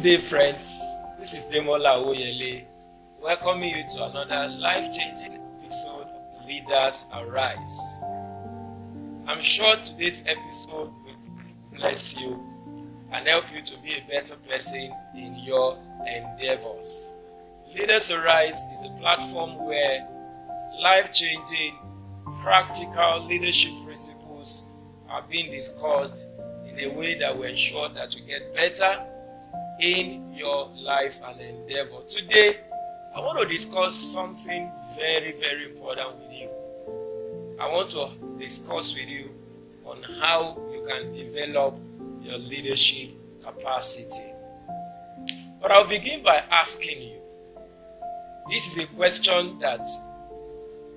Good day, friends. This is Demola Awoyele, welcoming you to another life-changing episode of Leaders Arise. I'm sure today's episode will bless you and help you to be a better person in your endeavors. Leaders Arise is a platform where life-changing, practical leadership principles are being discussed in a way that will ensure that you get better in your life and endeavor. Today, I want to discuss something very, very important with you. I want to discuss with you on how you can develop your leadership capacity. But I'll begin by asking you. This is a question that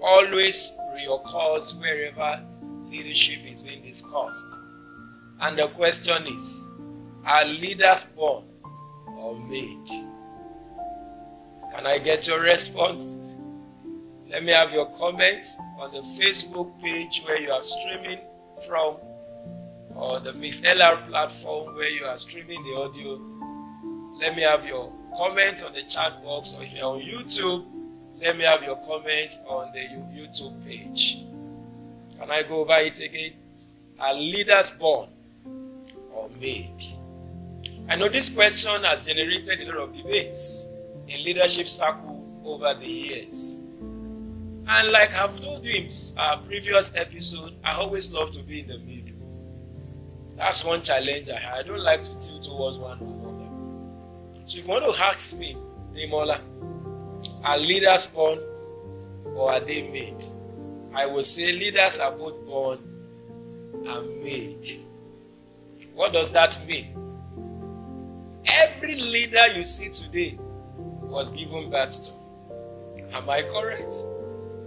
always reoccurs wherever leadership is being discussed. And the question is, are leaders born or made? Can I get your response? Let me have your comments on the Facebook page where you are streaming from, or the MixLR platform where you are streaming the audio. Let me have your comment on the chat box, or if you're on YouTube, let me have your comment on the YouTube page. Can I go over it again? Are leaders born or made? I know this question has generated a lot of debates in leadership circle over the years. And like I've told you in our previous episode, I always love to be in the middle. That's one challenge I have. I don't like to tilt towards one or another. So if you want to ask me, Demola, are leaders born or are they made? I will say leaders are both born and made. What does that mean? Every leader you see today was given birth to. Am I correct?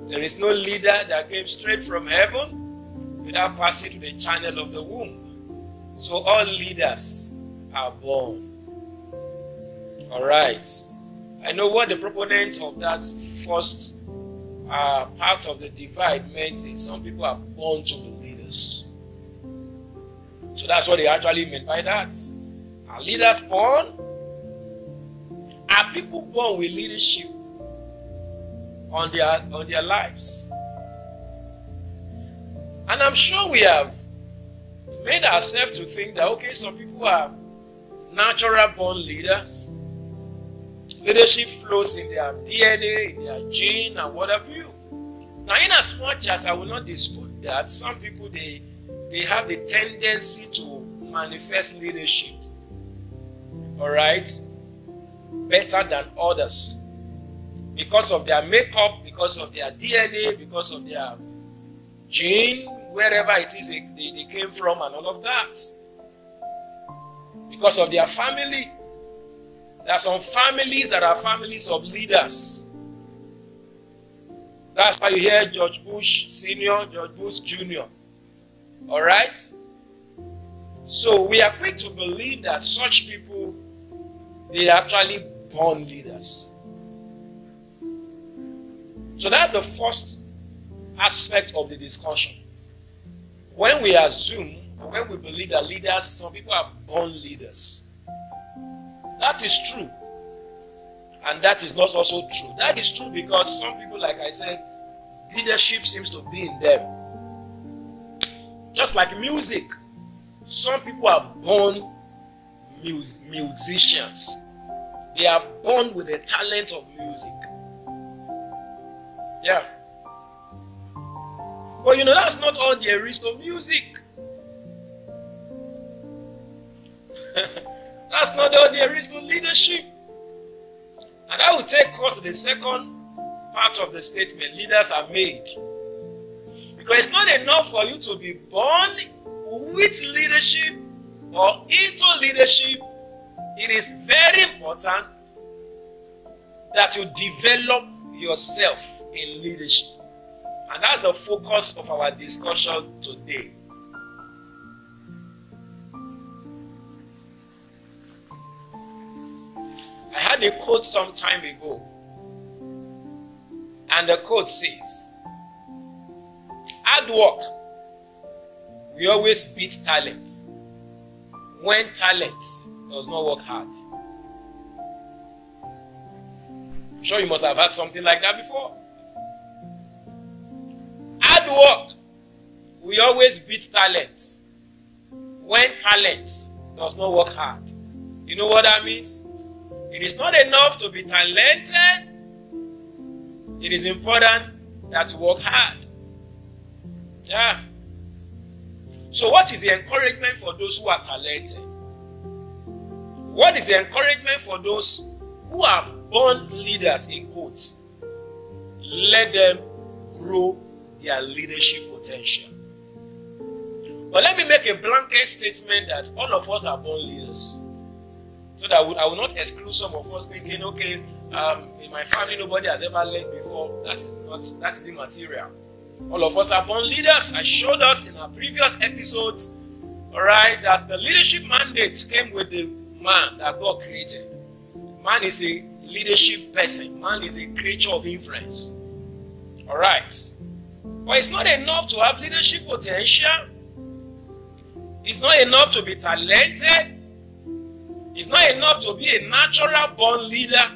There is no leader that came straight from heaven without passing through the channel of the womb. So all leaders are born. Alright. I know what the proponents of that first part of the divide meant is some people are born to be leaders. So that's what they actually meant by that. Are leaders born? Are people born with leadership on their lives? And I'm sure we have made ourselves to think that, okay, some people are natural born leaders. Leadership flows in their DNA, in their gene, and what have you. Now, in as much as I will not dispute that, some people, they have the tendency to manifest leadership, all right, better than others because of their makeup, because of their DNA, because of their gene, wherever it is they came from and all of that. Because of their family. There are some families that are families of leaders. That's why you hear George Bush Sr., George Bush Jr. All right? So we are quick to believe that such people, they are actually born leaders. So that's the first aspect of the discussion. When we assume, when we believe that leaders, some people are born leaders. That is true. And that is not also true. That is true because some people, like I said, leadership seems to be in them. Just like music. Some people are born musicians. They are born with the talent of music. Yeah. But you know, that's not all there is to music. That's not all there is to leadership. And that will take us to the second part of the statement. Leaders are made. Because it's not enough for you to be born with leadership. or into leadership, it is very important that you develop yourself in leadership. And that's the focus of our discussion today. I had a quote some time ago, and the quote says, hard work will always beat talent when talent does not work hard. I'm sure you must have had something like that before. Hard work will always beat talent when talent does not work hard. You know what that means? It is not enough to be talented. It is important that you work hard. Yeah. So what is the encouragement for those who are talented? What is the encouragement for those who are born leaders, in quotes? Let them grow their leadership potential. But let me make a blanket statement that all of us are born leaders. So that I will not exclude some of us thinking, okay, in my family nobody has ever led before. That is immaterial. All of us are born leaders. I showed us in our previous episodes, alright, that the leadership mandate came with the man that God created. Man is a leadership person. Man is a creature of influence. Alright. But it's not enough to have leadership potential. It's not enough to be talented. It's not enough to be a natural born leader.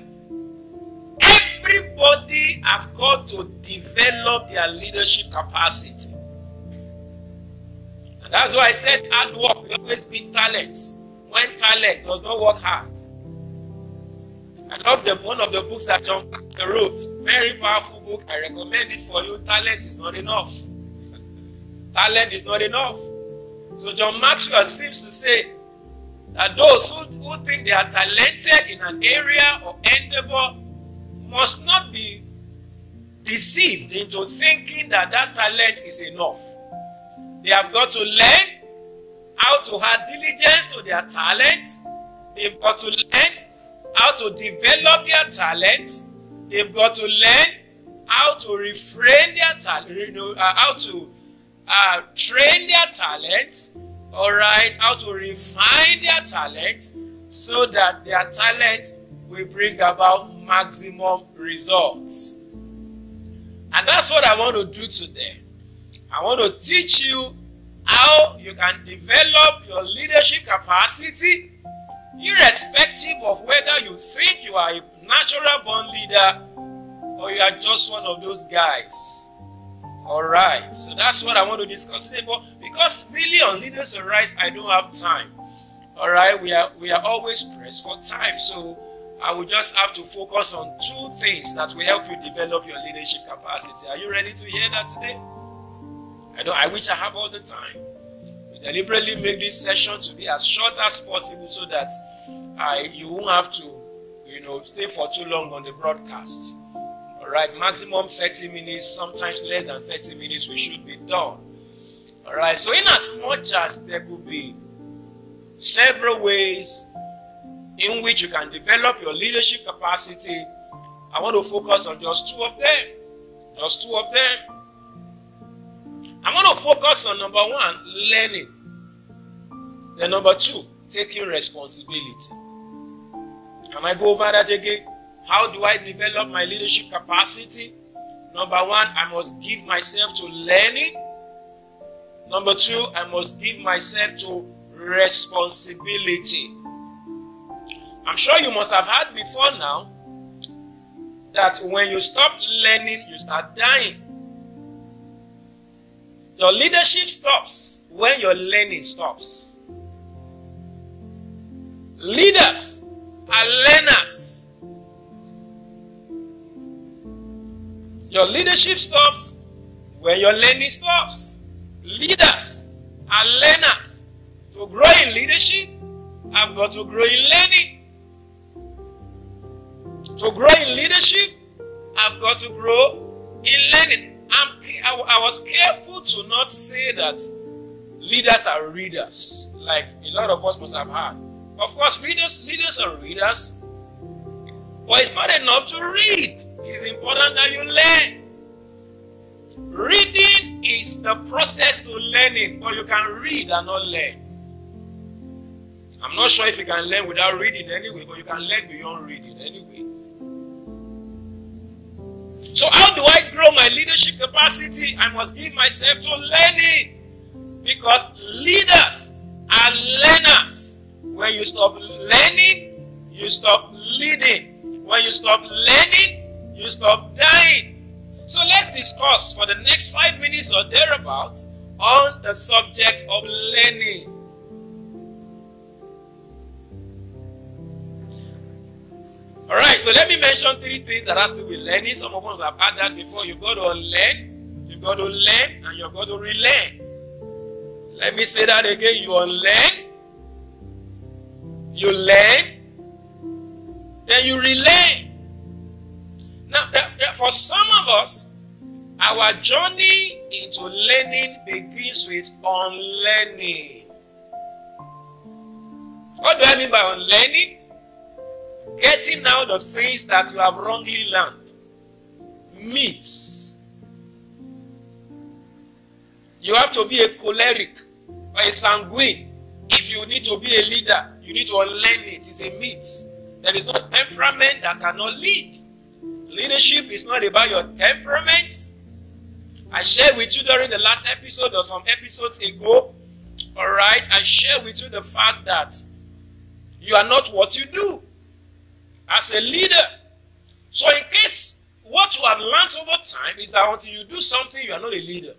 Everybody has got to develop their leadership capacity. And that's why I said hard work will always beat talent when talent does not work hard. I love one of the books that John Maxwell wrote. Very powerful book. I recommend it for you. Talent is not enough. Talent is not enough. So John Maxwell seems to say that those who think they are talented in an area or endeavor must not be deceived into thinking that that talent is enough. They have got to learn how to add diligence to their talent. They've got to learn how to develop their talent. They've got to learn how to refrain their talent, how to train their talent. Alright, how to refine their talent so that their talent will bring about maximum results. And that's what I want to do today. I want to teach you how you can develop your leadership capacity, irrespective of whether you think you are a natural born leader or you are just one of those guys. Alright, so that's what I want to discuss today. But because really on Leaders Arise, I don't have time. Alright, we are always pressed for time. So I will just have to focus on two things that will help you develop your leadership capacity. Are you ready to hear that today? I wish I have all the time. We deliberately make this session to be as short as possible so that you won't have to, stay for too long on the broadcast. Alright, maximum 30 minutes, sometimes less than 30 minutes, we should be done. Alright, so in as much as there could be several ways in which you can develop your leadership capacity, I want to focus on just two of them. Just two of them. I want to focus on number one, learning. Then number two, taking responsibility. Can I go over that again? How do I develop my leadership capacity? Number one, I must give myself to learning. Number two, I must give myself to responsibility. I'm sure you must have heard before now that when you stop learning, you start dying. Your leadership stops when your learning stops. Leaders are learners. Your leadership stops when your learning stops. Leaders are learners. To grow in leadership, I've got to grow in learning. To grow in leadership, I've got to grow in learning. I was careful to not say that leaders are readers, like a lot of us must have heard. Of course, leaders are readers, but it's not enough to read. It's important that you learn. Reading is the process to learning, but you can read and not learn. I'm not sure if you can learn without reading anyway, but you can learn beyond reading anyway. So how do I grow my leadership capacity? I must give myself to learning, because leaders are learners. When you stop learning, you stop leading. When you stop learning, you stop dying. So let's discuss for the next 5 minutes or thereabouts on the subject of learning. Alright, so let me mention 3 things that has to be learning. Some of us have had that before. You've got to unlearn, you've got to learn, and you've got to relearn. Let me say that again. You unlearn, you learn, then you relearn. Now, for some of us, our journey into learning begins with unlearning. What do I mean by unlearning? Getting out the things that you have wrongly learned. Myths. You have to be a choleric or a sanguine. If you need to be a leader, you need to unlearn it. It's a myth. There is no temperament that cannot lead. Leadership is not about your temperament. I shared with you during the last episode or some episodes ago. Alright, I shared with you the fact that you are not what you do as a leader. So in case what you have learned over time is that until you do something, you are not a leader.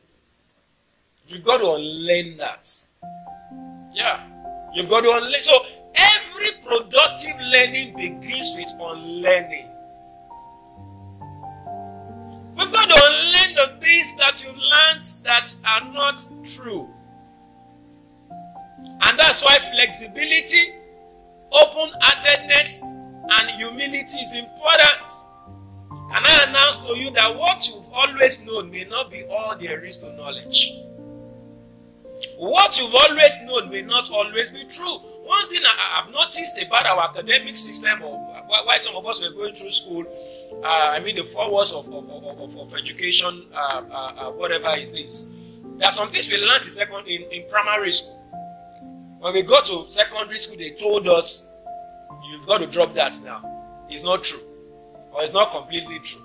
You've got to unlearn that. Yeah. You've got to unlearn. So every productive learning begins with unlearning. We've got to unlearn the things that you've learned that are not true. And that's why flexibility, open-heartedness, and humility is important. Can I announce to you that what you've always known may not be all there is to knowledge? What you've always known may not always be true. One thing I've noticed about our academic system, or why some of us were going through school, the 4 walls of education, whatever is this. There are some things we learned in primary school. When we got to secondary school, they told us, you've got to drop that now. It's not true. Or it's not completely true.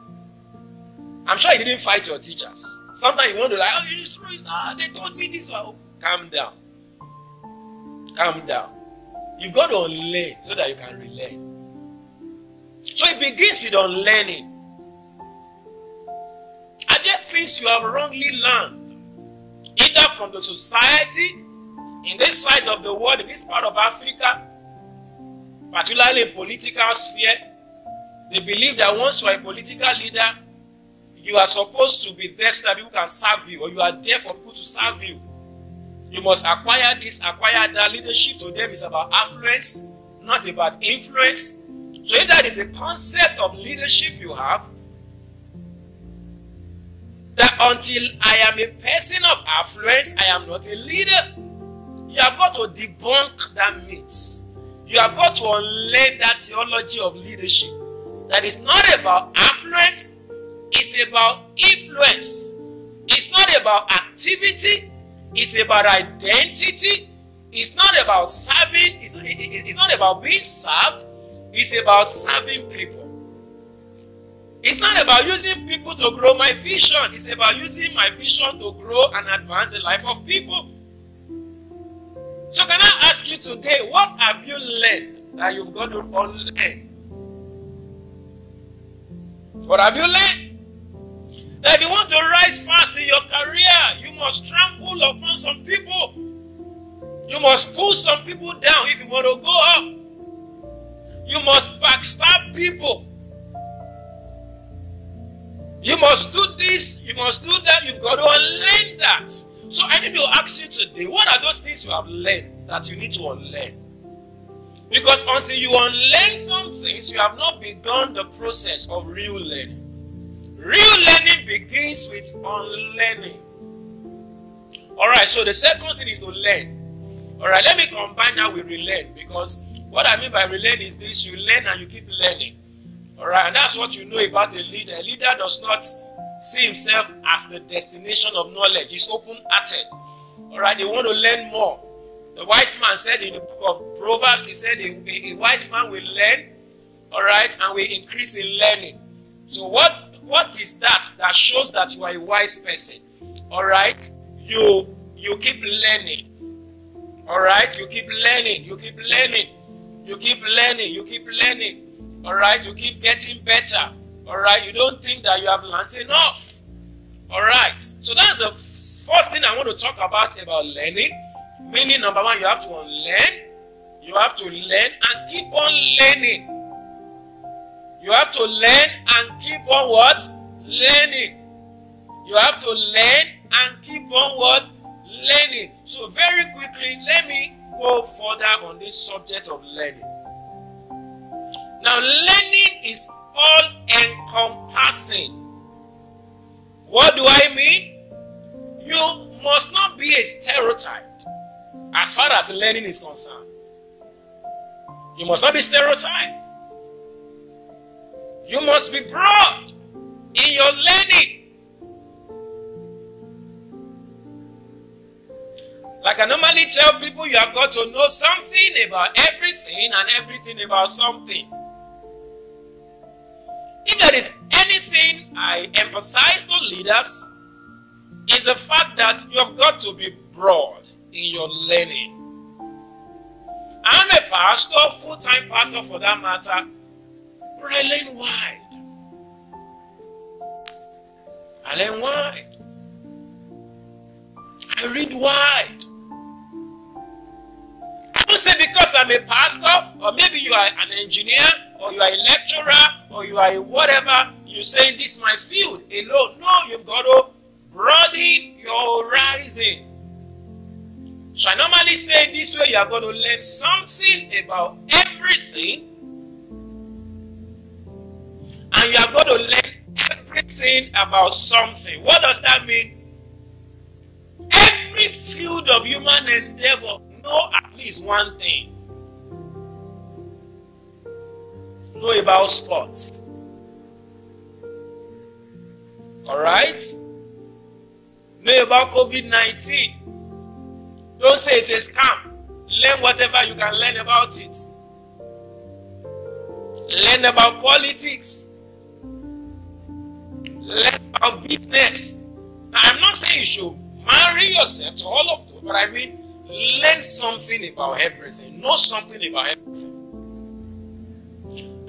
I'm sure you didn't fight your teachers. Sometimes you want to it's true, they told me this. Oh, calm down. Calm down. You've got to unlearn so that you can relearn. So it begins with unlearning. Are there things you have wrongly learned? Either from the society, in this side of the world, in this part of Africa, particularly in political sphere, they believe that once you are a political leader, you are supposed to be there so that people can serve you, or you are there for people to serve you. You must acquire this, acquire that. Leadership to them is about affluence, not about influence. So if that is the concept of leadership you have, that until I am a person of affluence, I am not a leader. You have got to debunk that myth. You have got to unlearn that theology of leadership. That is not about affluence, it's about influence. It's not about activity, it's about identity. It's not about serving, it's not about being served, it's about serving people. It's not about using people to grow my vision, it's about using my vision to grow and advance the life of people. So can I ask you today, what have you learned that you've got to unlearn? What have you learned? That if you want to rise fast in your career, you must trample upon some people. You must pull some people down if you want to go up. You must backstab people. You must do this, you must do that, you've got to unlearn that. So I need to ask you today, what are those things you have learned that you need to unlearn? Because until you unlearn some things, you have not begun the process of real learning. Real learning begins with unlearning. Alright? Alright, so the second thing is to learn. Alright, let me combine that with relearn, because what I mean by relearn is this: you learn and you keep learning. Alright, and that's what you know about a leader. A leader does not see himself as the destination of knowledge. He's open-hearted. Alright, they want to learn more. The wise man said in the book of Proverbs, he said a wise man will learn, alright, and will increase in learning. So what is that shows that you are a wise person? Alright, you keep learning. Alright, you keep learning, you keep learning, you keep learning, you keep learning. Alright, you keep getting better. Alright, you don't think that you have learned enough. Alright, so that's the first thing I want to talk about learning. Meaning, number one, you have to unlearn. You have to learn and keep on learning. You have to learn and keep on what? Learning. You have to learn and keep on what? Learning. So very quickly, let me go further on this subject of learning. Now, learning is all-encompassing. What do I mean? You must not be a stereotype as far as learning is concerned. You must not be stereotyped. You must be broad in your learning. Like I normally tell people, you have got to know something about everything and everything about something. If there is anything I emphasize to leaders, is the fact that you have got to be broad in your learning. I'm a pastor, full-time pastor for that matter, but I learn wide. I learn wide. I read wide. I don't say because I'm a pastor, or maybe you are an engineer, or you are a lecturer, or you are a whatever, you say this is my field alone. No, you've got to broaden your horizon. So I normally say this way: you are going to learn something about everything, and you are going to learn everything about something. What does that mean? Every field of human endeavor, know at least one thing. Know about sports. Alright? Know about COVID-19. Don't say it's a scam. Learn whatever you can learn about it. Learn about politics. Learn about business. Now, I'm not saying you should marry yourself to all of those, but I mean, learn something about everything. Know something about everything.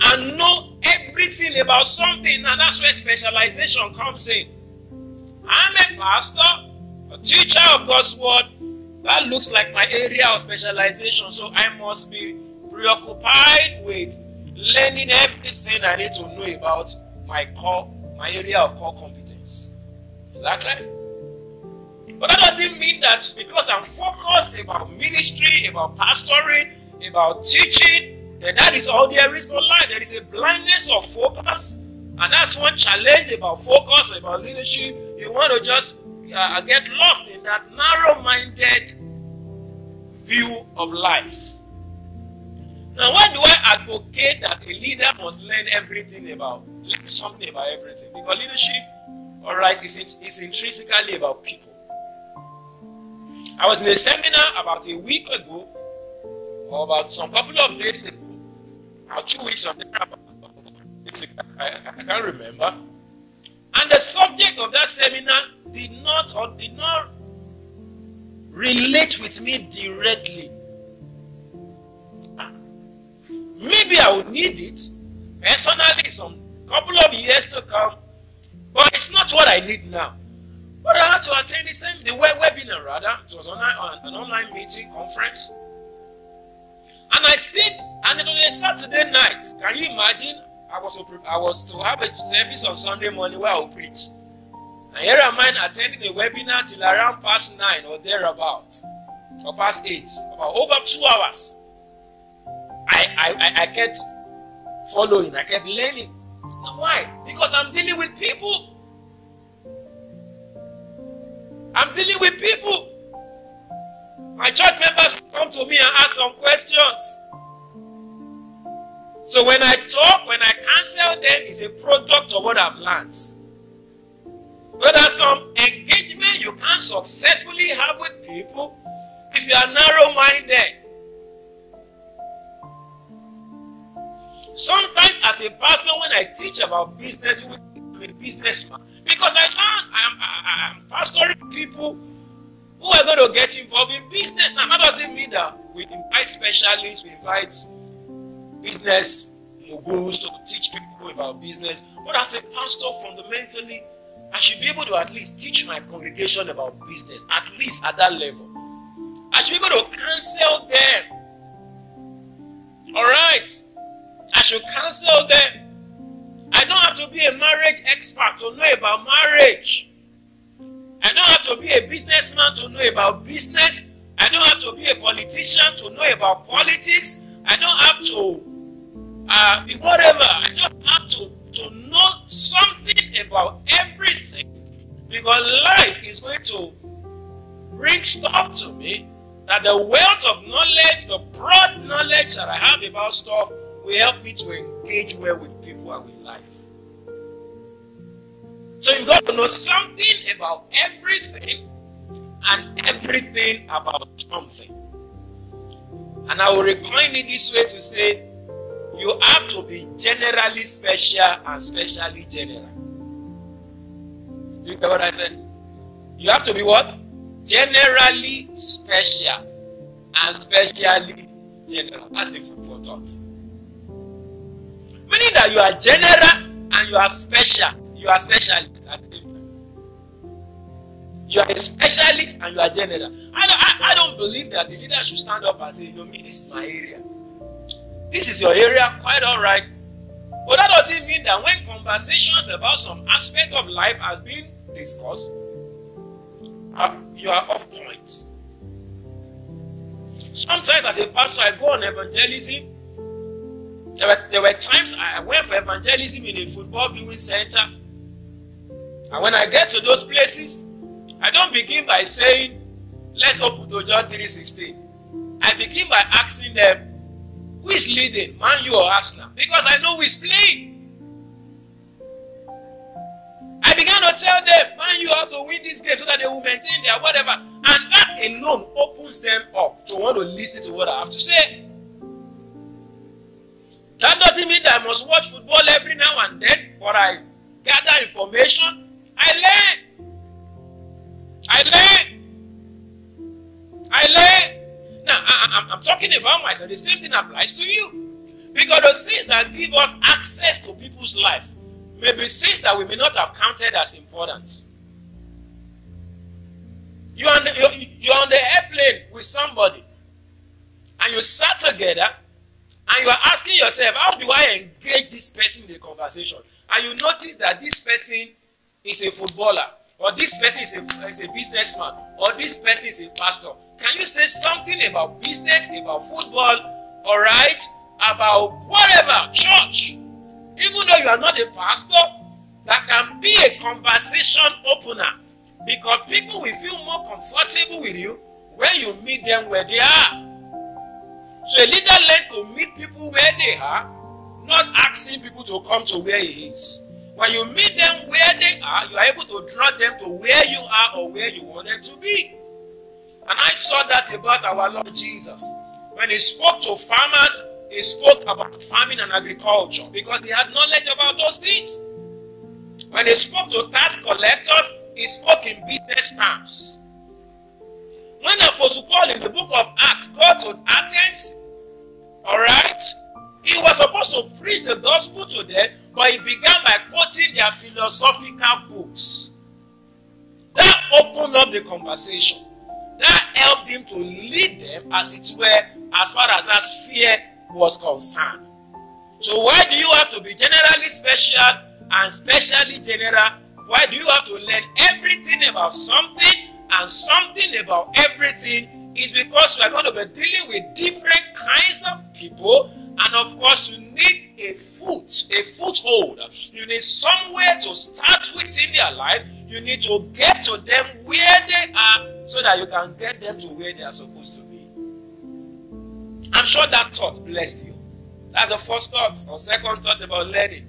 And know everything about something. And that's where specialization comes in. I'm a pastor, a teacher of God's word. That looks like my area of specialization. So I must be preoccupied with learning everything I need to know about my area of core competence. Is that clear? But that doesn't mean that because I'm focused about ministry, about pastoring, about teaching, then that is all there is to life. There is a blindness of focus. And that's one challenge about focus, about leadership. You want to just get lost in that narrow-minded view of life. Now, why do I advocate that a leader must learn something about everything? Because leadership, all right, is intrinsically about people. I was in a seminar about a week ago, or about some couple of days ago, or 2 weeks or thereabout. I can't remember. And the subject of that seminar did not relate with me directly. Maybe I would need it personally some couple of years to come, but it's not what I need now. But I had to attend the webinar rather. It was an online meeting conference. And I stayed, and it was a Saturday night. Can you imagine? I was to have a service on Sunday morning where I would preach. And here am I attending a webinar till around past 9 or thereabout, or past 8, about over 2 hours. I kept following, I kept learning. Now why? Because I'm dealing with people. I'm dealing with people. My church members come to me and ask some questions. So when I talk, when I counsel them, it's a product of what I've learned. But there's some engagement you can't successfully have with people if you are narrow-minded. Sometimes as a pastor, when I teach about business, I'm a businessman. Because I'm pastoring people who are going to get involved in business. Now, that doesn't mean that we invite specialists, we invite business moguls to teach people about business. But as a pastor, fundamentally, I should be able to at least teach my congregation about business, at least at that level. I should be able to counsel them. Alright? I should counsel them. I don't have to be a marriage expert to know about marriage. I don't have to be a businessman to know about business. I don't have to be a politician to know about politics. I don't have to be whatever. I just have to know something about everything. Because life is going to bring stuff to me that the wealth of knowledge, the broad knowledge that I have about stuff will help me to engage well with people and with life. So you've got to know something about everything and everything about something. And I will recoin it this way to say, you have to be generally special and specially general. You get what I said? You have to be what? Generally special and specially general. That's a football thought. Meaning that you are general and you are special. You are specialist at the same time. You are a specialist and you are general. I don't believe that the leader should stand up and say, you know me, this is my area. This is your area, quite alright. But that doesn't mean that when conversations about some aspect of life has been discussed, you are off point. Sometimes as a pastor, I go on evangelism. There were times I went for evangelism in a football viewing center. And when I get to those places, I don't begin by saying, let's open to John 3:16. I begin by asking them, who is leading, Man U or Arsenal? Because I know who is playing. I began to tell them, Man U have to win this game so that they will maintain their whatever. And that alone opens them up to want to listen to what I have to say. That doesn't mean that I must watch football every now and then, but I gather information. I learn. Now, I'm talking about myself. The same thing applies to you. Because the things that give us access to people's life may be things that we may not have counted as important. You're on the airplane with somebody, and you sat together, and you are asking yourself, how do I engage this person in the conversation? And you notice that this person is a footballer, or this person is a businessman, or this person is a pastor. Can you say something about business, about football, all right, about whatever, church? Even though you are not a pastor, that can be a conversation opener. Because people will feel more comfortable with you when you meet them where they are. So a leader learns to meet people where they are, not asking people to come to where he is. When you meet them where they are, you are able to draw them to where you are or where you want them to be. And I saw that about our Lord Jesus. When he spoke to farmers, he spoke about farming and agriculture because he had knowledge about those things. When he spoke to tax collectors, he spoke in business terms. When Apostle Paul in the book of Acts got to Athens, alright, he was supposed to preach the gospel to them, but he began by quoting their philosophical books. That opened up the conversation. That helped him to lead them, as it were, as far as that sphere was concerned. So why do you have to be generally special and specially general? Why do you have to learn everything about something and something about everything? Is because you are going to be dealing with different kinds of people, and of course you need a foothold. You need somewhere to start with in their life. You need to get to them where they are so that you can get them to where they are supposed to be. I'm sure that thought blessed you. That's the first thought or second thought about learning.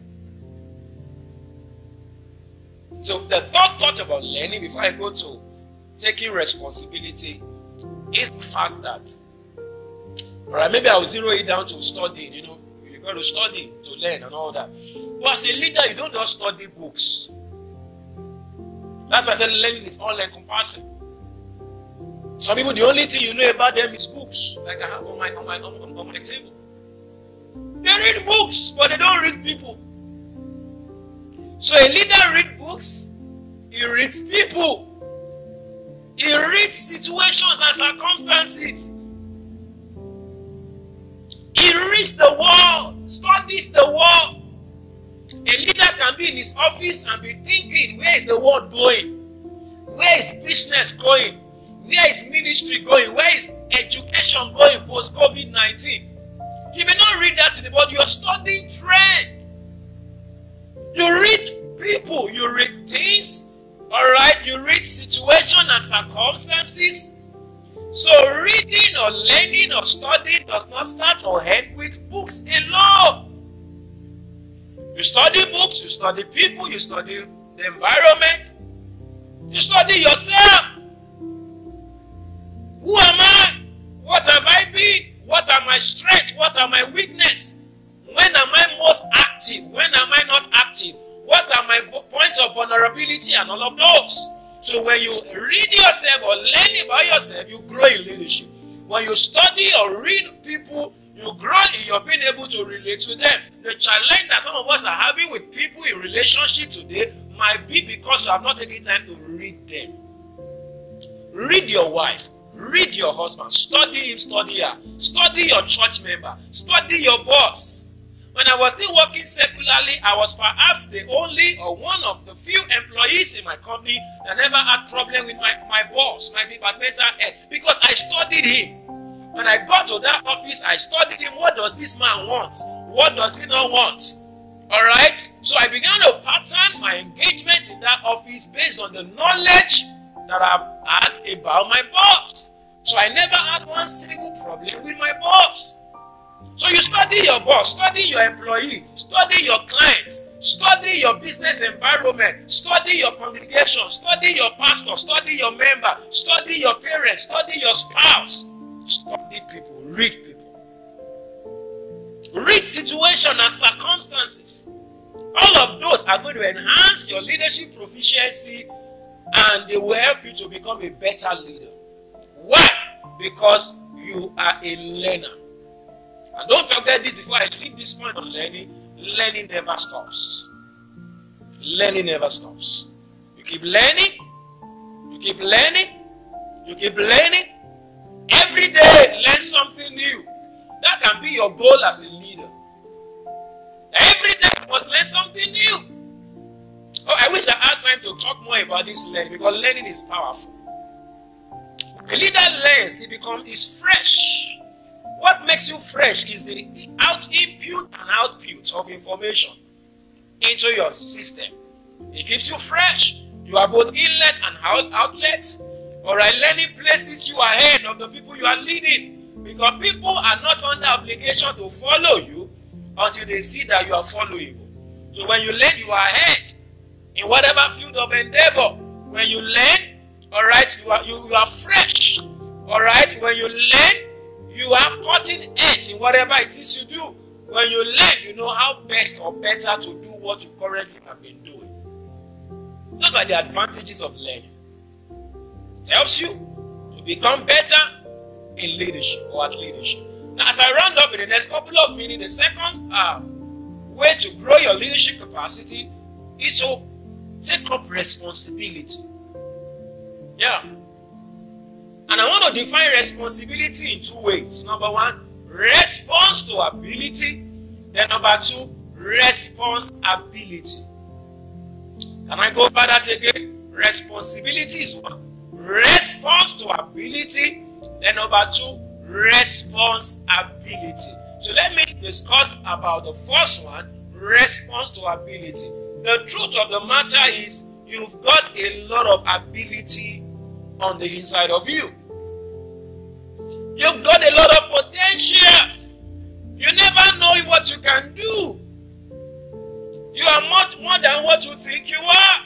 So the third thought about learning before I go to taking responsibility is the fact that, alright, maybe I'll zero it down to studying, you got to study to learn and all that. But as a leader, you don't just study books. That's why I said learning is all encompassing. Some people, the only thing you know about them is books, like I have on my table. They read books, but they don't read people. So a leader reads books, he reads people. He reads situations and circumstances. He reads the world, studies the world. A leader can be in his office and be thinking, where is the world going? Where is business going? Where is ministry going? Where is education going post-COVID-19? You may not read that in the book, you are studying trend. You read people, you read things, alright? You read situations and circumstances. So reading or learning or studying does not start or end with books alone. You study books, you study people, you study the environment, you study yourself. Who am I? What have I been? What are my strengths? What are my weaknesses? When am I most active? When am I not active? What are my points of vulnerability and all of those? So when you read yourself or learn about yourself, you grow in leadership. When you study or read people, you grow in your being able to relate with them. The challenge that some of us are having with people in relationship today might be because you have not taken time to read them. Read your wife. Read your husband. Study him, study her. Study your church member. Study your boss. When I was still working secularly, I was perhaps the only or one of the few employees in my company that never had problem with my boss, my departmental head, because I studied him. When I got to that office, I studied him. What does this man want? What does he not want? Alright? So I began to pattern my engagement in that office based on the knowledge that I've had about my boss. So I never had one single problem with my boss. So you study your boss, study your employee, study your clients, study your business environment, study your congregation, study your pastor, study your member, study your parents, study your spouse. Study people, read people. Read situation and circumstances. All of those are going to enhance your leadership proficiency and they will help you to become a better leader. Why? Because you are a learner. And don't forget this before I leave this point on learning. Learning never stops. Learning never stops. You keep learning. You keep learning. You keep learning. Every day, learn something new. That can be your goal as a leader. Every day, you must learn something new. Oh, I wish I had time to talk more about this learning because learning is powerful. A leader learns, is fresh. What makes you fresh is the input and output of information into your system. It keeps you fresh. You are both inlet and outlets. Alright, learning places you ahead of the people you are leading. Because people are not under obligation to follow you until they see that you are followable. So when you learn, you are ahead in whatever field of endeavor. When you learn, alright, you are fresh. Alright, when you learn, you have cutting edge in whatever it is you do. When you learn, you know how best or better to do what you currently have been doing. Those are the advantages of learning. It helps you to become better in leadership or at leadership. Now, as I round up in the next couple of minutes, the second way to grow your leadership capacity is to take up responsibility. Yeah. And I want to define responsibility in two ways. Number one, response to ability. Then number two, responsibility. Can I go over that again? Responsibility is one. Response to ability. Then number two, responsibility. So let me discuss about the first one, response to ability. The truth of the matter is you've got a lot of ability on the inside of you. You've got a lot of potentials. You never know what you can do. You are much more than what you think you are.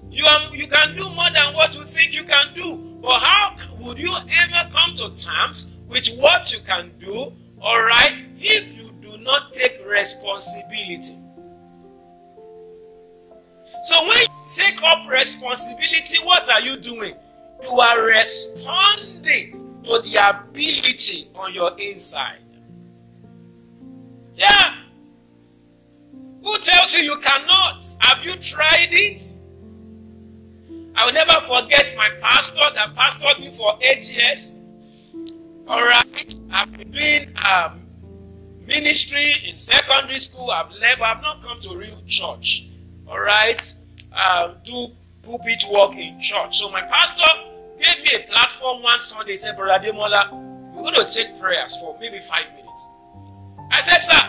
You can do more than what you think you can do. But how would you ever come to terms with what you can do, all right, if you do not take responsibility? So when you take up responsibility, what are you doing? You are responding to the ability on your inside. Yeah. Who tells you you cannot? Have you tried it? I will never forget my pastor that pastored me for 8 years. All right. I've been doing ministry in secondary school. I've not come to real church. All right. Do pulpit work in church. So my pastor gave me a platform one Sunday. He said, Brother Demola, we're going to take prayers for maybe 5 minutes. I said, sir,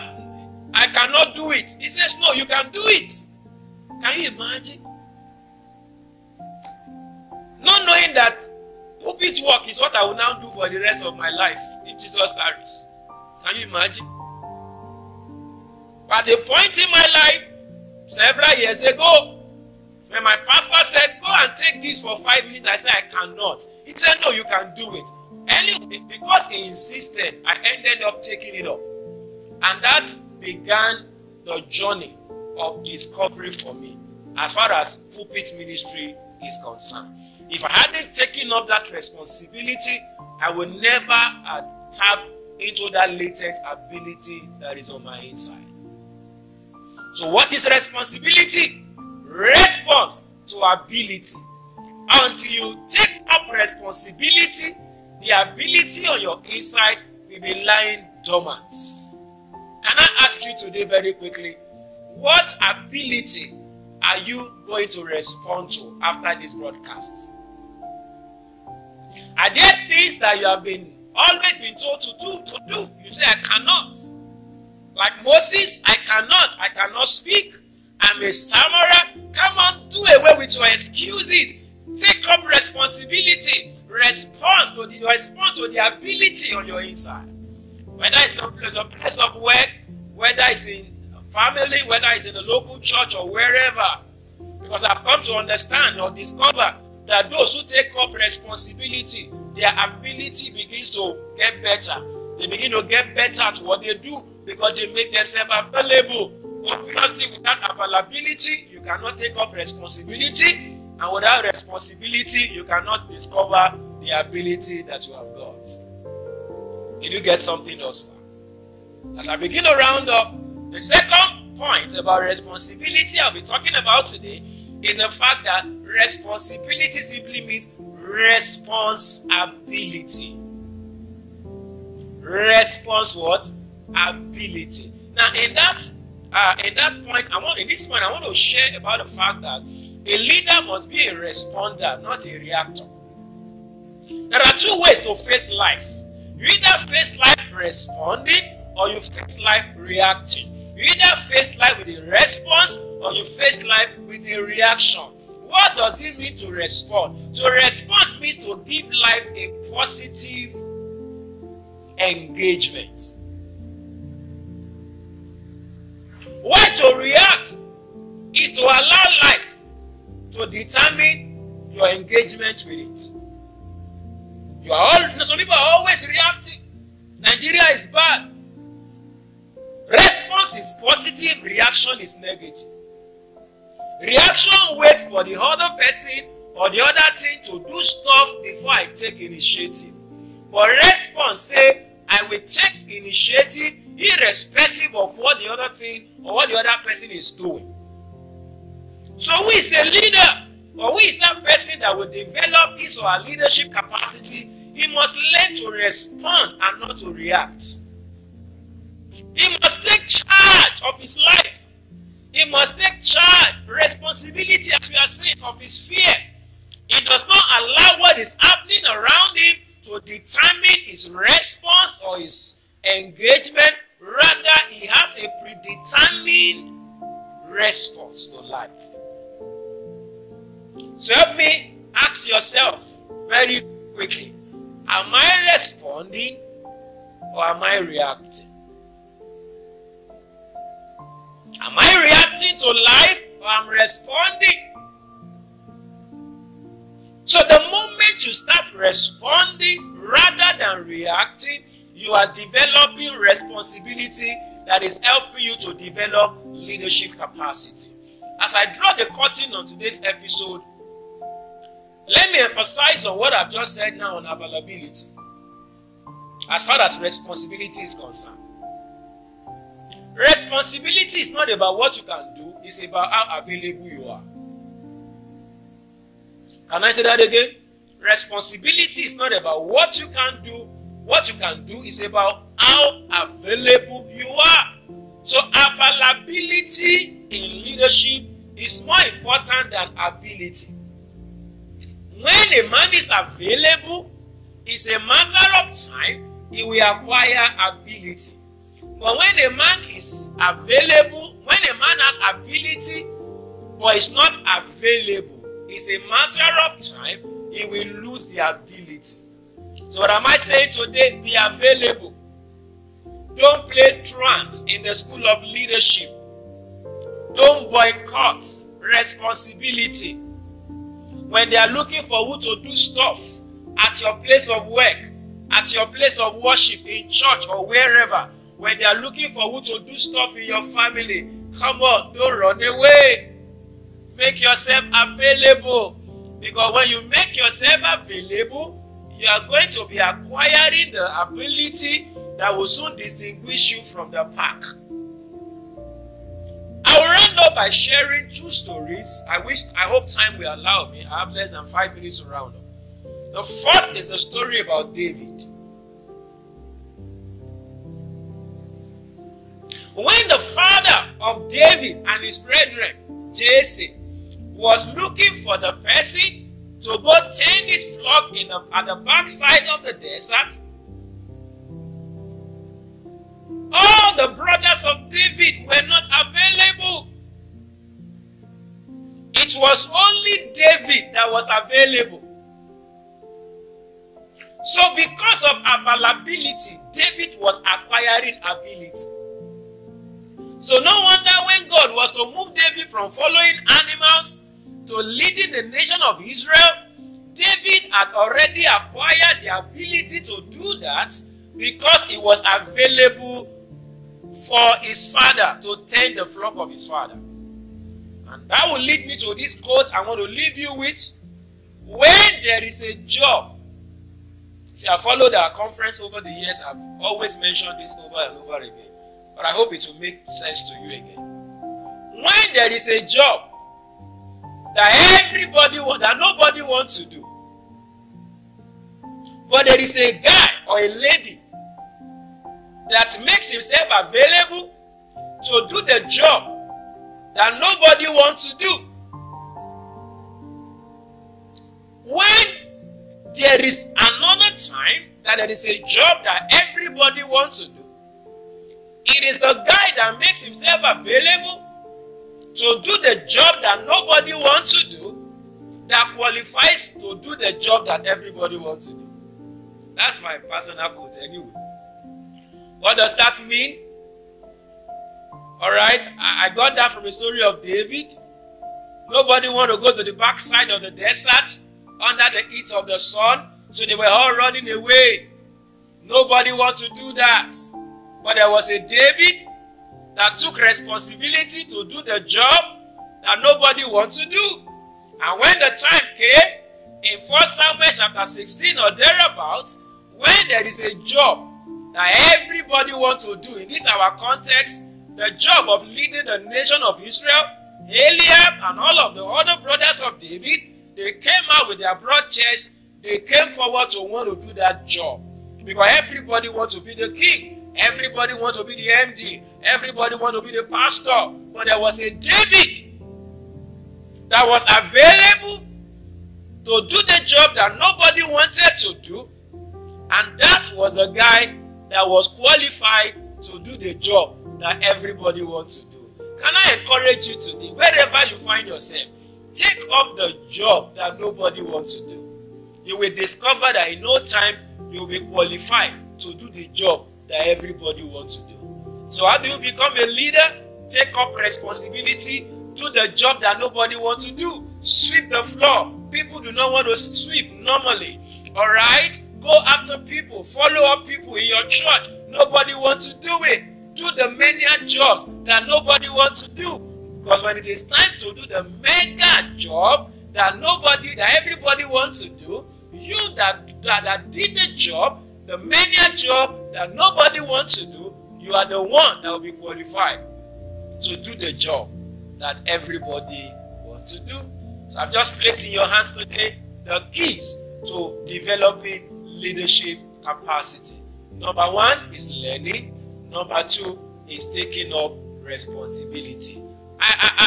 I cannot do it. He says, no, you can do it. Can you imagine? Not knowing that pulpit work is what I will now do for the rest of my life if Jesus tarries. Can you imagine? At a point in my life, several years ago, when my pastor said, go and take this for 5 minutes, I said, I cannot. He said, no, you can do it. Anyway, because he insisted, I ended up taking it up. And that began the journey of discovery for me as far as pulpit ministry is concerned. If I hadn't taken up that responsibility, I would never tap into that latent ability that is on my inside. So what is responsibility? Response to ability. Until you take up responsibility, the ability on your inside will be lying dormant. Can I ask you today very quickly, what ability are you going to respond to after this broadcast? Are there things that you have always been told to do? You say, I cannot. Like Moses, I cannot speak. I'm a stammerer. Come on, do away with your excuses. Take up responsibility. Respond to the ability on your inside. Whether it's a place of work, whether it's in family, whether it's in a local church or wherever. Because I've come to understand or discover that those who take up responsibility, their ability begins to get better. They begin to get better at what they do because they make themselves available. Obviously, without availability, you cannot take up responsibility. And without responsibility, you cannot discover the ability that you have got. Did you get something thus far? As I begin to round up, the second point about responsibility I'll be talking about today is the fact that responsibility simply means responsibility. Response what? Ability. Now in that point, I want to share about the fact that a leader must be a responder, not a reactor. There are two ways to face life. You either face life responding or you face life reacting. You either face life with a response or you face life with a reaction. What does it mean to respond? To respond means to give life a positive engagement. Why to react is to allow life to determine your engagement with it. Some people are always reacting. Nigeria is bad. Response is positive, reaction is negative. Reaction waits for the other person or the other thing to do stuff before I take initiative. But response say, I will take initiative irrespective of what the other thing or what the other person is doing. So who is a leader? Or who is that person that will develop his or her leadership capacity? He must learn to respond and not to react. He must take charge of his life. He must take charge, responsibility, as we are saying, of his fear. He does not allow what is happening around him to determine his response or his engagement. Rather, he has a predetermined response to life. So help me ask yourself, very quickly. Am I responding or am I reacting? Am I reacting to life or am I responding? So the moment you start responding rather than reacting, you are developing responsibility that is helping you to develop leadership capacity. As I draw the curtain on today's episode, let me emphasize on what I've just said now on availability, as far as responsibility is concerned. Responsibility is not about what you can do, it's about how available you are. Can I say that again? Responsibility is not about what you can do. What you can do is about how available you are. So availability in leadership is more important than ability. When a man is available, it's a matter of time he will acquire ability. But when a man is available, when a man has ability but is not available, it's a matter of time he will lose the ability. So what am I saying today? Be available. Don't play truant in the school of leadership. Don't boycott responsibility. When they are looking for who to do stuff at your place of work, at your place of worship, in church or wherever, when they are looking for who to do stuff in your family, come on, don't run away. Make yourself available. Because when you make yourself available, you are going to be acquiring the ability that will soon distinguish you from the pack. I will round up by sharing two stories. I hope time will allow me. I have less than 5 minutes to round up. The first is the story about David. When the father of David and his brethren, Jesse, was looking for the person to go tend his flock at the backside of the desert, all the brothers of David were not available. It was only David that was available. So because of availability, David was acquiring ability. So no wonder when God was to move David from following animals to leading the nation of Israel, David had already acquired the ability to do that because he was available for his father to tend the flock of his father. And that will lead me to this quote I want to leave you with. When there is a job, if you have followed our conference over the years, I've always mentioned this over and over again, but I hope it will make sense to you again. When there is a job that nobody wants to do, but there is a guy or a lady that makes himself available to do the job that nobody wants to do. When there is another time that there is a job that everybody wants to do, it is the guy that makes himself available to do the job that nobody wants to do that qualifies to do the job that everybody wants to do. That's my personal quote anyway. What does that mean? Alright, I got that from the story of David. Nobody wanted to go to the backside of the desert under the heat of the sun, so they were all running away. Nobody wanted to do that. But there was a David that took responsibility to do the job that nobody wants to do. And when the time came, in 1 Samuel chapter 16 or thereabouts, when there is a job that everybody wants to do, in this our context, the job of leading the nation of Israel, Eliab and all of the other brothers of David, they came out with their broad chests. They came forward to want to do that job. Because everybody wants to be the king. Everybody wants to be the MD. Everybody wants to be the pastor. But there was a David that was available to do the job that nobody wanted to do. And that was the guy that was qualified to do the job that everybody wants to do. Can I encourage you today, wherever you find yourself, take up the job that nobody wants to do. you will discover that in no time you will be qualified to do the job that everybody wants to do. So how do you become a leader? Take up responsibility, do the job that nobody wants to do. Sweep the floor. People do not want to sweep normally. Alright? Go after people. Follow up people in your church. Nobody wants to do it. Do the menial jobs that nobody wants to do. Because when it is time to do the mega job that everybody wants to do, you that did the job, the menial job that nobody wants to do, you are the one that will be qualified to do the job that everybody wants to do. So I've just placed in your hands today the keys to developing leadership capacity. Number 1 is learning. Number 2 is taking up responsibility.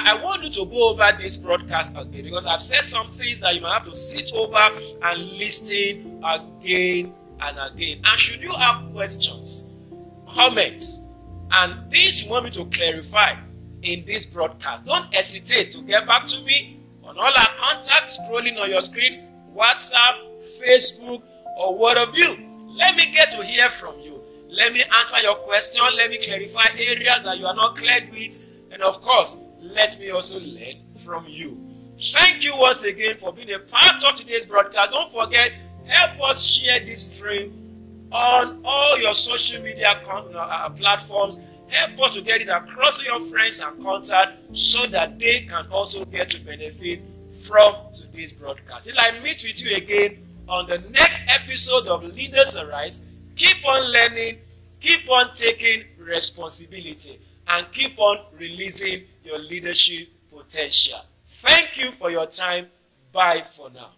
I want you to go over this broadcast again, because I've said some things that you might have to sit over and listen again and again. And should you have questions, comments, and things you want me to clarify in this broadcast, don't hesitate to get back to me on all our contacts scrolling on your screen, WhatsApp, Facebook, or what have you. Let me get to hear from you. Let me answer your question. Let me clarify areas that you are not clear with. And of course, let me also learn from you. Thank you once again for being a part of today's broadcast. Don't forget, help us share this stream on all your social media platforms. Help us to get it across to your friends and contacts so that they can also get to benefit from today's broadcast. Till I meet with you again on the next episode of Leaders Arise, keep on learning, keep on taking responsibility, and keep on releasing your leadership potential. Thank you for your time. Bye for now.